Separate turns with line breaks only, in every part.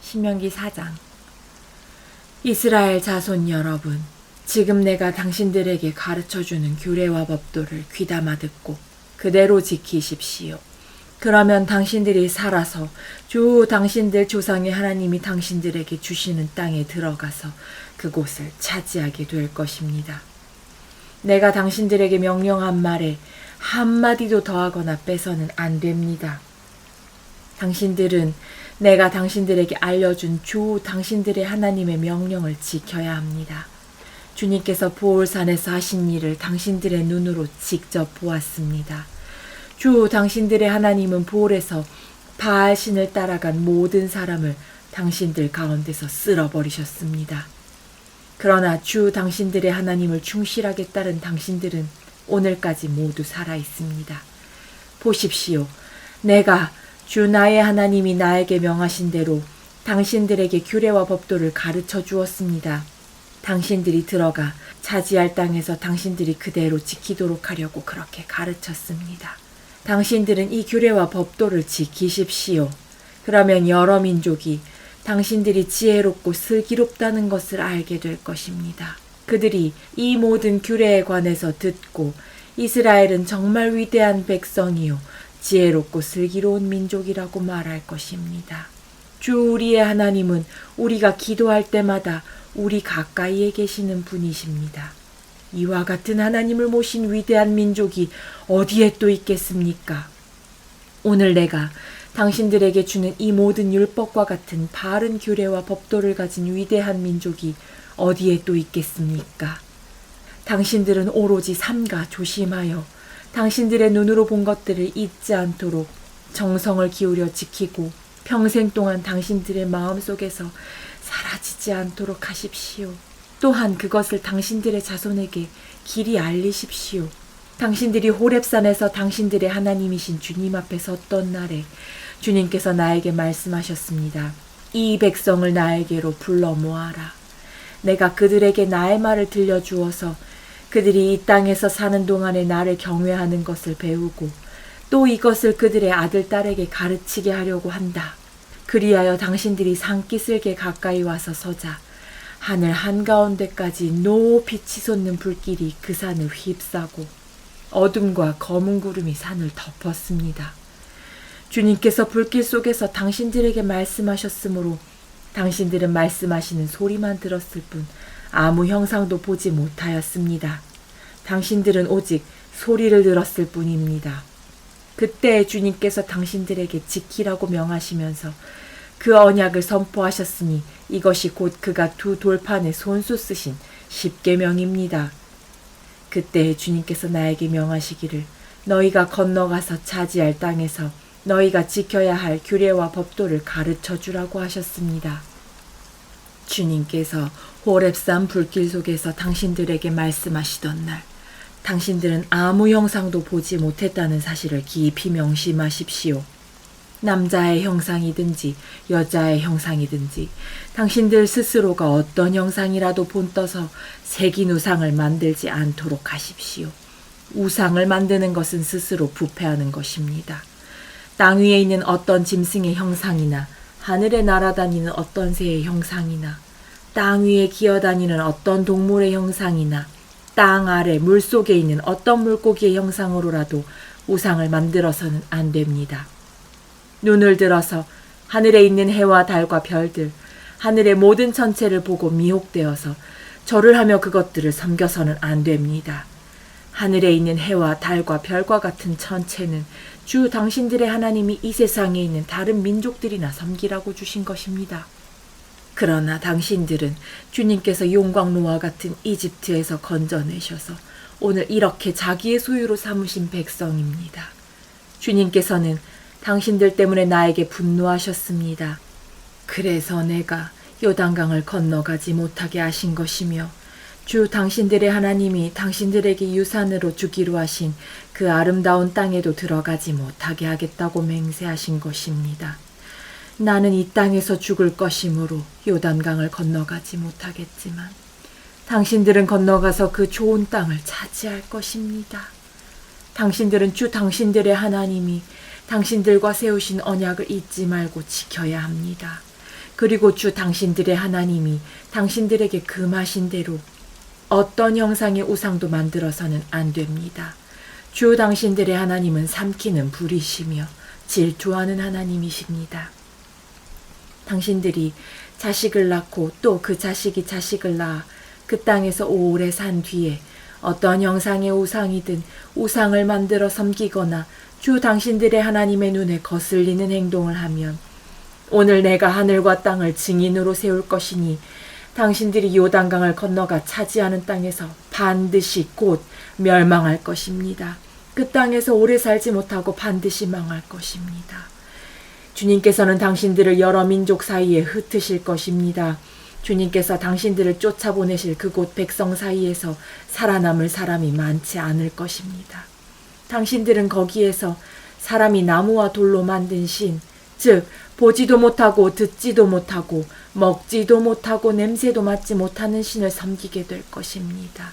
신명기 4장. 이스라엘 자손 여러분, 지금 내가 당신들에게 가르쳐주는 규례와 법도를 귀담아 듣고 그대로 지키십시오. 그러면 당신들이 살아서 주 당신들 조상의 하나님이 당신들에게 주시는 땅에 들어가서 그곳을 차지하게 될 것입니다. 내가 당신들에게 명령한 말에 한마디도 더하거나 빼서는 안 됩니다. 당신들은 내가 당신들에게 알려준 주 당신들의 하나님의 명령을 지켜야 합니다. 주님께서 보홀산에서 하신 일을 당신들의 눈으로 직접 보았습니다. 주 당신들의 하나님은 보홀에서 바알신을 따라간 모든 사람을 당신들 가운데서 쓸어버리셨습니다. 그러나 주 당신들의 하나님을 충실하게 따른 당신들은 오늘까지 모두 살아 있습니다. 보십시오. 내가 주 나의 하나님이 나에게 명하신 대로 당신들에게 규례와 법도를 가르쳐 주었습니다. 당신들이 들어가 차지할 땅에서 당신들이 그대로 지키도록 하려고 그렇게 가르쳤습니다. 당신들은 이 규례와 법도를 지키십시오. 그러면 여러 민족이 당신들이 지혜롭고 슬기롭다는 것을 알게 될 것입니다. 그들이 이 모든 규례에 관해서 듣고 이스라엘은 정말 위대한 백성이요 지혜롭고 슬기로운 민족이라고 말할 것입니다. 주 우리의 하나님은 우리가 기도할 때마다 우리 가까이에 계시는 분이십니다. 이와 같은 하나님을 모신 위대한 민족이 어디에 또 있겠습니까? 오늘 내가 당신들에게 주는 이 모든 율법과 같은 바른 규례와 법도를 가진 위대한 민족이 어디에 또 있겠습니까? 당신들은 오로지 삼가 조심하여 당신들의 눈으로 본 것들을 잊지 않도록 정성을 기울여 지키고 평생 동안 당신들의 마음속에서 사라지지 않도록 하십시오. 또한 그것을 당신들의 자손에게 길이 알리십시오. 당신들이 호렙산에서 당신들의 하나님이신 주님 앞에 섰던 날에 주님께서 나에게 말씀하셨습니다. 이 백성을 나에게로 불러 모아라. 내가 그들에게 나의 말을 들려주어서 그들이 이 땅에서 사는 동안에 나를 경외하는 것을 배우고 또 이것을 그들의 아들, 딸에게 가르치게 하려고 한다. 그리하여 당신들이 산기슭에 가까이 와서 서자. 하늘 한가운데까지 높이 치솟는 불길이 그 산을 휩싸고 어둠과 검은 구름이 산을 덮었습니다. 주님께서 불길 속에서 당신들에게 말씀하셨으므로 당신들은 말씀하시는 소리만 들었을 뿐 아무 형상도 보지 못하였습니다. 당신들은 오직 소리를 들었을 뿐입니다. 그때 주님께서 당신들에게 지키라고 명하시면서 그 언약을 선포하셨으니 이것이 곧 그가 두 돌판에 손수 쓰신 십계명입니다. 그때 주님께서 나에게 명하시기를 너희가 건너가서 차지할 땅에서 너희가 지켜야 할 규례와 법도를 가르쳐 주라고 하셨습니다. 주님께서 호렙산 불길 속에서 당신들에게 말씀하시던 날 당신들은 아무 형상도 보지 못했다는 사실을 깊이 명심하십시오. 남자의 형상이든지 여자의 형상이든지 당신들 스스로가 어떤 형상이라도 본떠서 새긴 우상을 만들지 않도록 하십시오. 우상을 만드는 것은 스스로 부패하는 것입니다. 땅 위에 있는 어떤 짐승의 형상이나 하늘에 날아다니는 어떤 새의 형상이나 땅 위에 기어다니는 어떤 동물의 형상이나 땅 아래 물속에 있는 어떤 물고기의 형상으로라도 우상을 만들어서는 안 됩니다. 눈을 들어서 하늘에 있는 해와 달과 별들, 하늘의 모든 천체를 보고 미혹되어서 절을 하며 그것들을 섬겨서는 안 됩니다. 하늘에 있는 해와 달과 별과 같은 천체는 주 당신들의 하나님이 이 세상에 있는 다른 민족들이나 섬기라고 주신 것입니다. 그러나 당신들은 주님께서 용광로와 같은 이집트에서 건져내셔서 오늘 이렇게 자기의 소유로 삼으신 백성입니다. 주님께서는 당신들 때문에 나에게 분노하셨습니다. 그래서 내가 요단강을 건너가지 못하게 하신 것이며 주 당신들의 하나님이 당신들에게 유산으로 주기로 하신 그 아름다운 땅에도 들어가지 못하게 하겠다고 맹세하신 것입니다. 나는 이 땅에서 죽을 것이므로 요단강을 건너가지 못하겠지만 당신들은 건너가서 그 좋은 땅을 차지할 것입니다. 당신들은 주 당신들의 하나님이 당신들과 세우신 언약을 잊지 말고 지켜야 합니다. 그리고 주 당신들의 하나님이 당신들에게 금하신 대로 어떤 형상의 우상도 만들어서는 안 됩니다. 주 당신들의 하나님은 삼키는 불이시며 질투하는 하나님이십니다. 당신들이 자식을 낳고 또 그 자식이 자식을 낳아 그 땅에서 오래 산 뒤에 어떤 형상의 우상이든 우상을 만들어 섬기거나 주 당신들의 하나님의 눈에 거슬리는 행동을 하면 오늘 내가 하늘과 땅을 증인으로 세울 것이니 당신들이 요단강을 건너가 차지하는 땅에서 반드시 곧 멸망할 것입니다. 그 땅에서 오래 살지 못하고 반드시 망할 것입니다. 주님께서는 당신들을 여러 민족 사이에 흩으실 것입니다. 주님께서 당신들을 쫓아보내실 그곳 백성 사이에서 살아남을 사람이 많지 않을 것입니다. 당신들은 거기에서 사람이 나무와 돌로 만든 신, 즉 보지도 못하고 듣지도 못하고 먹지도 못하고 냄새도 맡지 못하는 신을 섬기게 될 것입니다.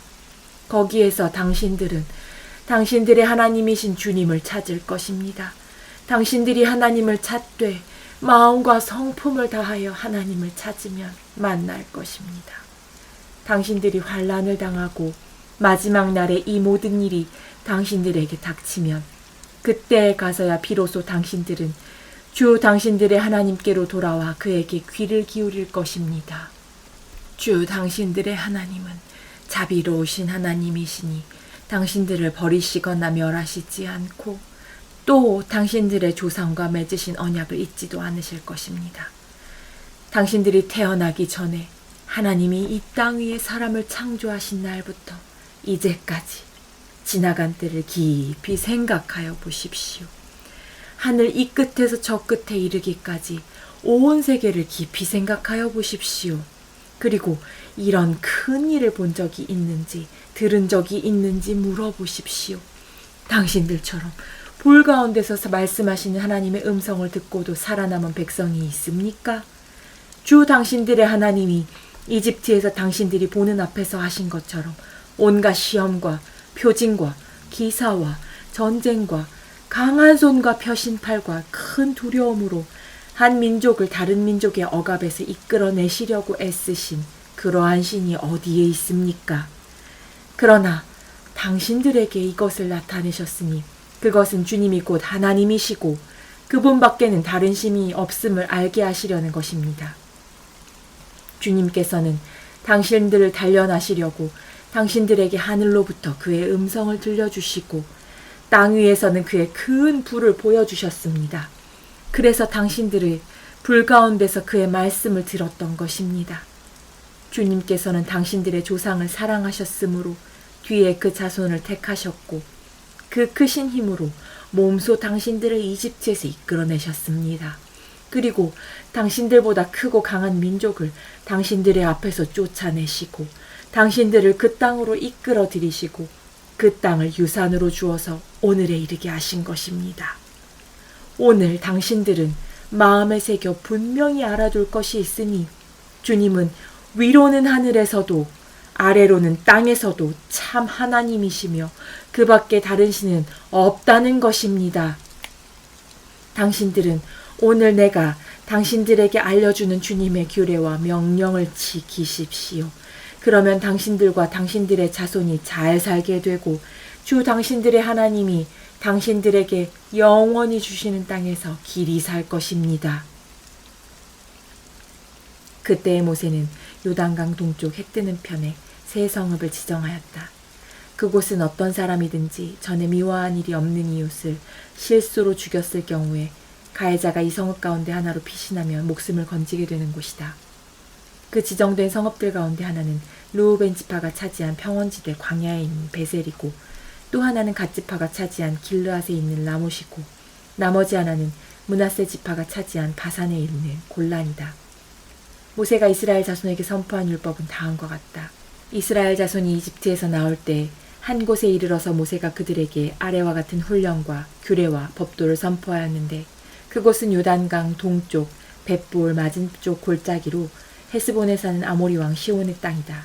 거기에서 당신들은 당신들의 하나님이신 주님을 찾을 것입니다. 당신들이 하나님을 찾되 마음과 성품을 다하여 하나님을 찾으면 만날 것입니다. 당신들이 환난을 당하고 마지막 날에 이 모든 일이 당신들에게 닥치면 그때에 가서야 비로소 당신들은 주 당신들의 하나님께로 돌아와 그에게 귀를 기울일 것입니다. 주 당신들의 하나님은 자비로우신 하나님이시니 당신들을 버리시거나 멸하시지 않고 또 당신들의 조상과 맺으신 언약을 잊지도 않으실 것입니다. 당신들이 태어나기 전에 하나님이 이 땅 위에 사람을 창조하신 날부터 이제까지 지나간 때를 깊이 생각하여 보십시오. 하늘 이 끝에서 저 끝에 이르기까지 온 세계를 깊이 생각하여 보십시오. 그리고 이런 큰 일을 본 적이 있는지 들은 적이 있는지 물어보십시오. 당신들처럼 볼 가운데서 말씀하시는 하나님의 음성을 듣고도 살아남은 백성이 있습니까? 주 당신들의 하나님이 이집트에서 당신들이 보는 앞에서 하신 것처럼 온갖 시험과 표징과 기사와 전쟁과 강한 손과 펴신팔과 큰 두려움으로 한 민족을 다른 민족의 억압에서 이끌어내시려고 애쓰신 그러한 신이 어디에 있습니까? 그러나 당신들에게 이것을 나타내셨으니 그것은 주님이 곧 하나님이시고 그분밖에는 다른 신이 없음을 알게 하시려는 것입니다. 주님께서는 당신들을 단련하시려고 당신들에게 하늘로부터 그의 음성을 들려주시고 땅 위에서는 그의 큰 불을 보여주셨습니다. 그래서 당신들의 불 가운데서 그의 말씀을 들었던 것입니다. 주님께서는 당신들의 조상을 사랑하셨으므로 뒤에 그 자손을 택하셨고 그 크신 힘으로 몸소 당신들을 이집트에서 이끌어내셨습니다. 그리고 당신들보다 크고 강한 민족을 당신들의 앞에서 쫓아내시고 당신들을 그 땅으로 이끌어 들이시고 그 땅을 유산으로 주어서 오늘에 이르게 하신 것입니다. 오늘 당신들은 마음에 새겨 분명히 알아둘 것이 있으니 주님은 위로는 하늘에서도 아래로는 땅에서도 참 하나님이시며 그 밖에 다른 신은 없다는 것입니다. 당신들은 오늘 내가 당신들에게 알려주는 주님의 규례와 명령을 지키십시오. 그러면 당신들과 당신들의 자손이 잘 살게 되고 주 당신들의 하나님이 당신들에게 영원히 주시는 땅에서 길이 살 것입니다. 그때의 모세는 요단강 동쪽 해 뜨는 편에 새 성읍을 지정하였다. 그곳은 어떤 사람이든지 전에 미워한 일이 없는 이웃을 실수로 죽였을 경우에 가해자가 이 성읍 가운데 하나로 피신하면 목숨을 건지게 되는 곳이다. 그 지정된 성읍들 가운데 하나는 르우벤 지파가 차지한 평원지대 광야에 있는 베셀이고 또 하나는 갓 지파가 차지한 길르앗에 있는 라못이고 나머지 하나는 므낫세 지파가 차지한 바산에 있는 골란이다. 모세가 이스라엘 자손에게 선포한 율법은 다음과 같다. 이스라엘 자손이 이집트에서 나올 때 한 곳에 이르러서 모세가 그들에게 아래와 같은 훈령과 규례와 법도를 선포하였는데 그곳은 요단강 동쪽 벳볼 맞은쪽 골짜기로 헤스본에 사는 아모리 왕 시온의 땅이다.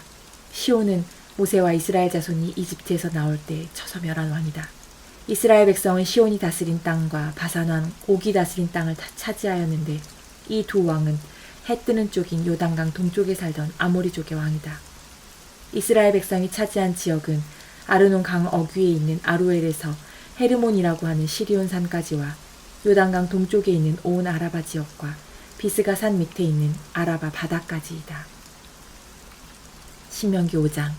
시온은 모세와 이스라엘 자손이 이집트에서 나올 때 쳐서 멸한 왕이다. 이스라엘 백성은 시온이 다스린 땅과 바산 왕 옥이 다스린 땅을 다 차지하였는데 이 두 왕은 해 뜨는 쪽인 요단강 동쪽에 살던 아모리족의 왕이다. 이스라엘 백성이 차지한 지역은 아르논 강 어귀에 있는 아로엘에서 헤르몬이라고 하는 시리온 산까지와 요단강 동쪽에 있는 온 아라바 지역과 비스가 산 밑에 있는 아라바 바다까지이다. 신명기 5장.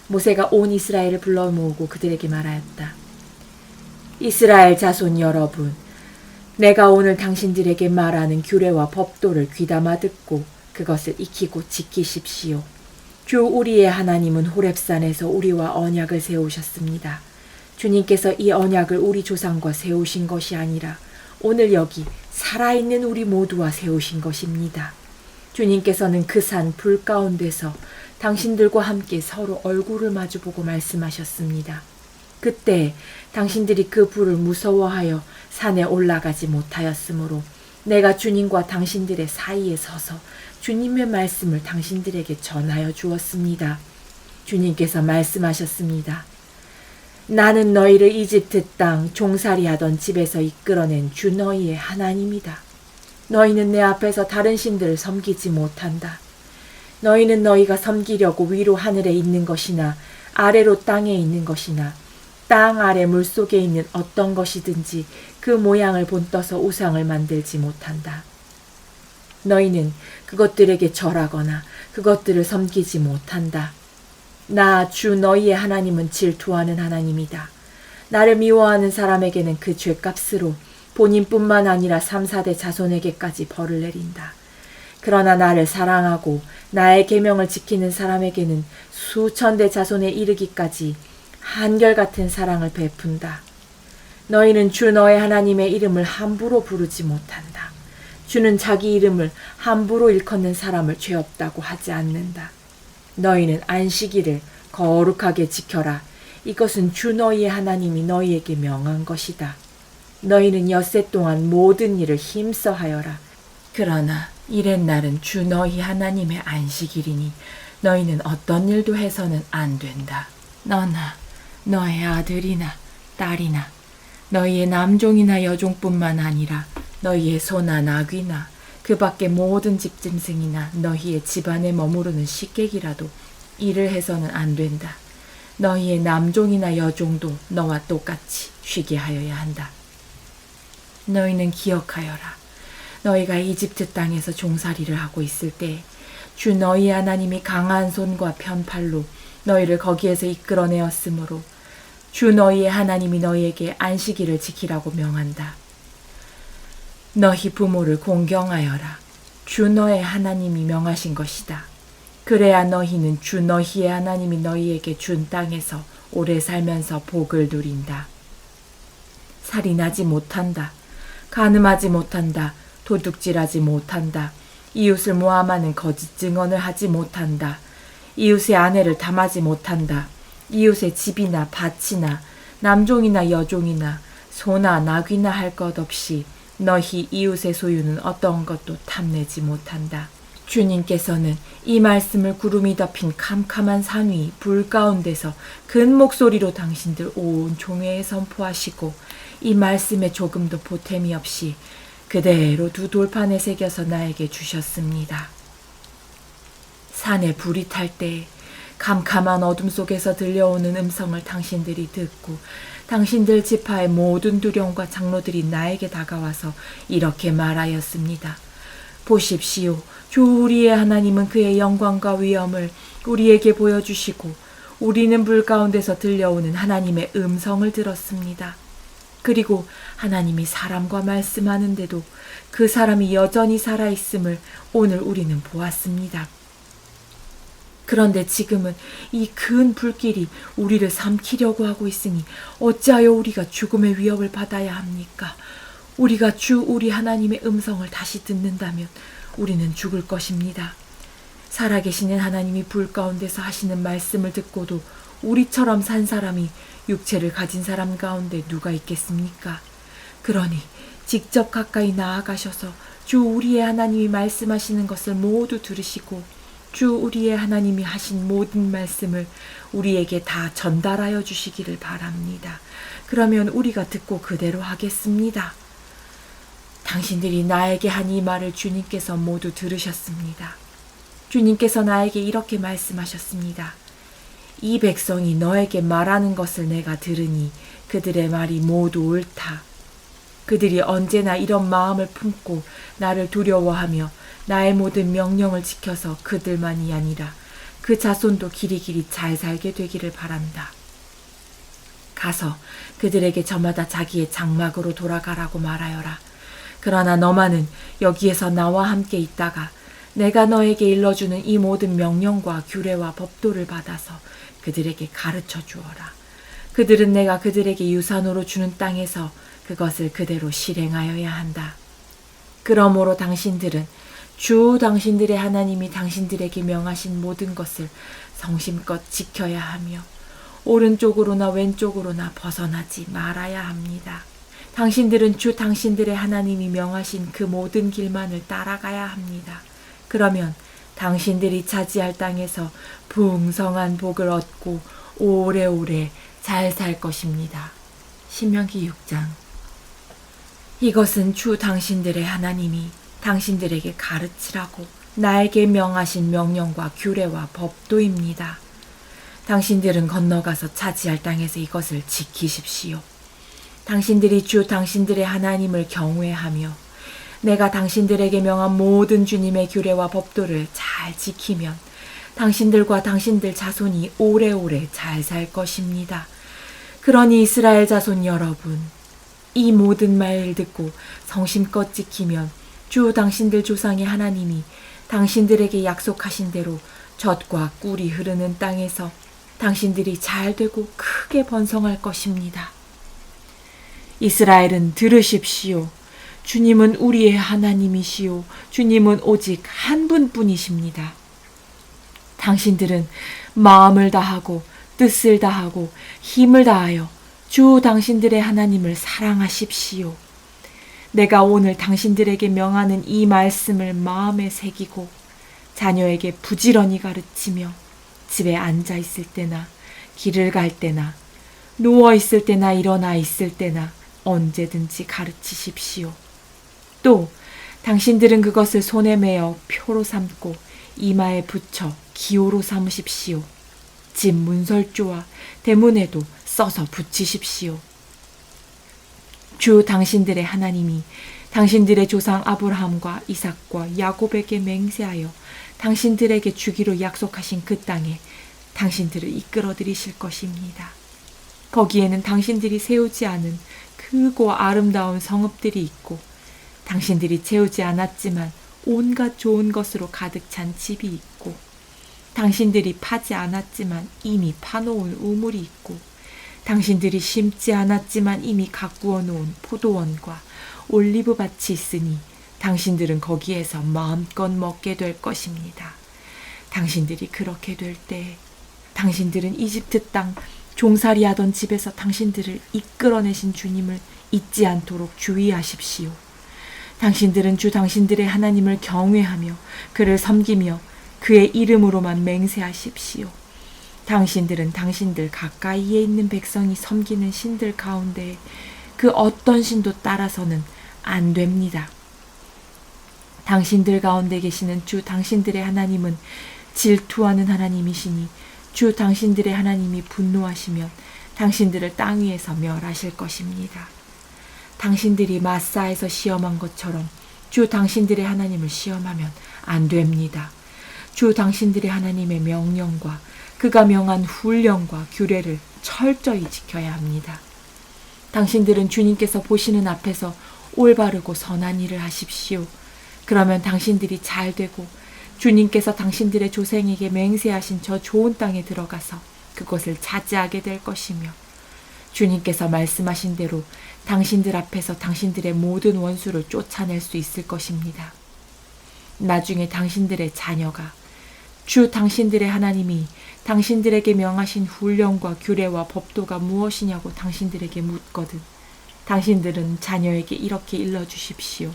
모세가 온 이스라엘을 불러 모으고 그들에게 말하였다. 이스라엘 자손 여러분, 내가 오늘 당신들에게 말하는 규례와 법도를 귀담아 듣고 그것을 익히고 지키십시오. 주 우리의 하나님은 호렙산에서 우리와 언약을 세우셨습니다. 주님께서 이 언약을 우리 조상과 세우신 것이 아니라 오늘 여기 살아있는 우리 모두와 세우신 것입니다. 주님께서는 그 산 불 가운데서 당신들과 함께 서로 얼굴을 마주보고 말씀하셨습니다. 그때 당신들이 그 불을 무서워하여 산에 올라가지 못하였으므로 내가 주님과 당신들의 사이에 서서 주님의 말씀을 당신들에게 전하여 주었습니다. 주님께서 말씀하셨습니다. 나는 너희를 이집트 땅 종살이하던 집에서 이끌어낸 주 너희의 하나님이다. 너희는 내 앞에서 다른 신들을 섬기지 못한다. 너희는 너희가 섬기려고 위로 하늘에 있는 것이나 아래로 땅에 있는 것이나 땅 아래 물속에 있는 어떤 것이든지 그 모양을 본떠서 우상을 만들지 못한다. 너희는 그것들에게 절하거나 그것들을 섬기지 못한다. 나 주 너희의 하나님은 질투하는 하나님이다. 나를 미워하는 사람에게는 그 죄값으로 본인뿐만 아니라 3, 4대 자손에게까지 벌을 내린다. 그러나 나를 사랑하고 나의 계명을 지키는 사람에게는 수천 대 자손에 이르기까지 한결같은 사랑을 베푼다. 너희는 주 너의 하나님의 이름을 함부로 부르지 못한다. 주는 자기 이름을 함부로 일컫는 사람을 죄 없다고 하지 않는다. 너희는 안식일을 거룩하게 지켜라. 이것은 주 너희의 하나님이 너희에게 명한 것이다. 너희는 엿새 동안 모든 일을 힘써 하여라. 그러나 이렛날은 주 너희 하나님의 안식일이니 너희는 어떤 일도 해서는 안 된다. 너나 너의 아들이나 딸이나 너희의 남종이나 여종뿐만 아니라 너희의 소나 나귀나 그 밖의 모든 집짐승이나 너희의 집안에 머무르는 식객이라도 일을 해서는 안 된다. 너희의 남종이나 여종도 너와 똑같이 쉬게 하여야 한다. 너희는 기억하여라. 너희가 이집트 땅에서 종살이를 하고 있을 때 주 너희 하나님이 강한 손과 편팔로 너희를 거기에서 이끌어내었으므로 주 너희의 하나님이 너희에게 안식일을 지키라고 명한다. 너희 부모를 공경하여라. 주 너의 하나님이 명하신 것이다. 그래야 너희는 주 너희의 하나님이 너희에게 준 땅에서 오래 살면서 복을 누린다. 살인하지 못한다. 간음하지 못한다. 도둑질하지 못한다. 이웃을 모함하는 거짓 증언을 하지 못한다. 이웃의 아내를 탐하지 못한다. 이웃의 집이나 밭이나 남종이나 여종이나 소나 나귀나 할 것 없이 너희 이웃의 소유는 어떤 것도 탐내지 못한다. 주님께서는 이 말씀을 구름이 덮인 캄캄한 산 위 불 가운데서 큰 목소리로 당신들 온 종회에 선포하시고 이 말씀에 조금도 보탬이 없이 그대로 두 돌판에 새겨서 나에게 주셨습니다. 산에 불이 탈 때 캄캄한 어둠 속에서 들려오는 음성을 당신들이 듣고 당신들 지파의 모든 두령과 장로들이 나에게 다가와서 이렇게 말하였습니다. 보십시오. 주 우리의 하나님은 그의 영광과 위엄을 우리에게 보여주시고 우리는 불 가운데서 들려오는 하나님의 음성을 들었습니다. 그리고 하나님이 사람과 말씀하는데도 그 사람이 여전히 살아있음을 오늘 우리는 보았습니다. 그런데 지금은 이 큰 불길이 우리를 삼키려고 하고 있으니 어찌하여 우리가 죽음의 위협을 받아야 합니까? 우리가 주 우리 하나님의 음성을 다시 듣는다면 우리는 죽을 것입니다. 살아계시는 하나님이 불 가운데서 하시는 말씀을 듣고도 우리처럼 산 사람이 육체를 가진 사람 가운데 누가 있겠습니까? 그러니 직접 가까이 나아가셔서 주 우리의 하나님이 말씀하시는 것을 모두 들으시고 주 우리의 하나님이 하신 모든 말씀을 우리에게 다 전달하여 주시기를 바랍니다. 그러면 우리가 듣고 그대로 하겠습니다. 당신들이 나에게 한 이 말을 주님께서 모두 들으셨습니다. 주님께서 나에게 이렇게 말씀하셨습니다. 이 백성이 너에게 말하는 것을 내가 들으니 그들의 말이 모두 옳다. 그들이 언제나 이런 마음을 품고 나를 두려워하며 나의 모든 명령을 지켜서 그들만이 아니라 그 자손도 길이길이 잘 살게 되기를 바란다. 가서 그들에게 저마다 자기의 장막으로 돌아가라고 말하여라. 그러나 너만은 여기에서 나와 함께 있다가 내가 너에게 일러주는 이 모든 명령과 규례와 법도를 받아서 그들에게 가르쳐 주어라. 그들은 내가 그들에게 유산으로 주는 땅에서 그것을 그대로 실행하여야 한다. 그러므로 당신들은 주 당신들의 하나님이 당신들에게 명하신 모든 것을 성심껏 지켜야 하며 오른쪽으로나 왼쪽으로나 벗어나지 말아야 합니다. 당신들은 주 당신들의 하나님이 명하신 그 모든 길만을 따라가야 합니다. 그러면 당신들이 차지할 땅에서 풍성한 복을 얻고 오래오래 잘 살 것입니다. 신명기 6장. 이것은 주 당신들의 하나님이 당신들에게 가르치라고 나에게 명하신 명령과 규례와 법도입니다. 당신들은 건너가서 차지할 땅에서 이것을 지키십시오. 당신들이 주 당신들의 하나님을 경외하며 내가 당신들에게 명한 모든 주님의 규례와 법도를 잘 지키면 당신들과 당신들 자손이 오래오래 잘 살 것입니다. 그러니 이스라엘 자손 여러분, 이 모든 말을 듣고 성심껏 지키면 주 당신들 조상의 하나님이 당신들에게 약속하신 대로 젖과 꿀이 흐르는 땅에서 당신들이 잘 되고 크게 번성할 것입니다. 이스라엘은 들으십시오. 주님은 우리의 하나님이시오. 주님은 오직 한 분뿐이십니다. 당신들은 마음을 다하고 뜻을 다하고 힘을 다하여 주 당신들의 하나님을 사랑하십시오. 내가 오늘 당신들에게 명하는 이 말씀을 마음에 새기고 자녀에게 부지런히 가르치며 집에 앉아 있을 때나 길을 갈 때나 누워 있을 때나 일어나 있을 때나 언제든지 가르치십시오. 또 당신들은 그것을 손에 메어 표로 삼고 이마에 붙여 기호로 삼으십시오. 집 문설주와 대문에도 써서 붙이십시오. 주 당신들의 하나님이 당신들의 조상 아브라함과 이삭과 야곱에게 맹세하여 당신들에게 주기로 약속하신 그 땅에 당신들을 이끌어들이실 것입니다. 거기에는 당신들이 세우지 않은 크고 아름다운 성읍들이 있고 당신들이 채우지 않았지만 온갖 좋은 것으로 가득 찬 집이 있고 당신들이 파지 않았지만 이미 파놓은 우물이 있고 당신들이 심지 않았지만 이미 가꾸어 놓은 포도원과 올리브밭이 있으니 당신들은 거기에서 마음껏 먹게 될 것입니다. 당신들이 그렇게 될 때 당신들은 이집트 땅 종살이하던 집에서 당신들을 이끌어내신 주님을 잊지 않도록 주의하십시오. 당신들은 주 당신들의 하나님을 경외하며 그를 섬기며 그의 이름으로만 맹세하십시오. 당신들은 당신들 가까이에 있는 백성이 섬기는 신들 가운데 그 어떤 신도 따라서는 안 됩니다. 당신들 가운데 계시는 주 당신들의 하나님은 질투하는 하나님이시니 주 당신들의 하나님이 분노하시면 당신들을 땅 위에서 멸하실 것입니다. 당신들이 마사에서 시험한 것처럼 주 당신들의 하나님을 시험하면 안 됩니다. 주 당신들의 하나님의 명령과 그가 명한 훈령과 규례를 철저히 지켜야 합니다. 당신들은 주님께서 보시는 앞에서 올바르고 선한 일을 하십시오. 그러면 당신들이 잘 되고 주님께서 당신들의 조상에게 맹세하신 저 좋은 땅에 들어가서 그것을 차지하게 될 것이며 주님께서 말씀하신 대로 당신들 앞에서 당신들의 모든 원수를 쫓아낼 수 있을 것입니다. 나중에 당신들의 자녀가 주 당신들의 하나님이 당신들에게 명하신 훈령과 규례와 법도가 무엇이냐고 당신들에게 묻거든 당신들은 자녀에게 이렇게 일러주십시오.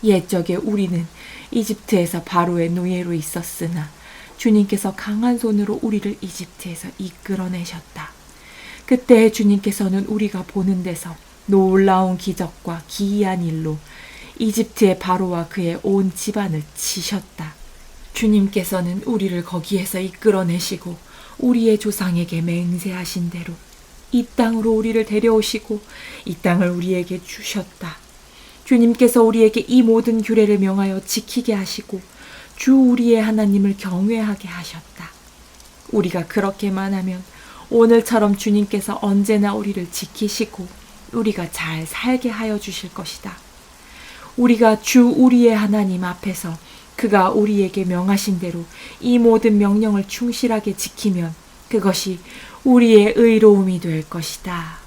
옛적에 우리는 이집트에서 바로의 노예로 있었으나 주님께서 강한 손으로 우리를 이집트에서 이끌어내셨다. 그때 주님께서는 우리가 보는 데서 놀라운 기적과 기이한 일로 이집트의 바로와 그의 온 집안을 치셨다. 주님께서는 우리를 거기에서 이끌어내시고 우리의 조상에게 맹세하신 대로 이 땅으로 우리를 데려오시고 이 땅을 우리에게 주셨다. 주님께서 우리에게 이 모든 규례를 명하여 지키게 하시고 주 우리의 하나님을 경외하게 하셨다. 우리가 그렇게만 하면 오늘처럼 주님께서 언제나 우리를 지키시고 우리가 잘 살게 하여 주실 것이다. 우리가 주 우리의 하나님 앞에서 그가 우리에게 명하신 대로 이 모든 명령을 충실하게 지키면 그것이 우리의 의로움이 될 것이다.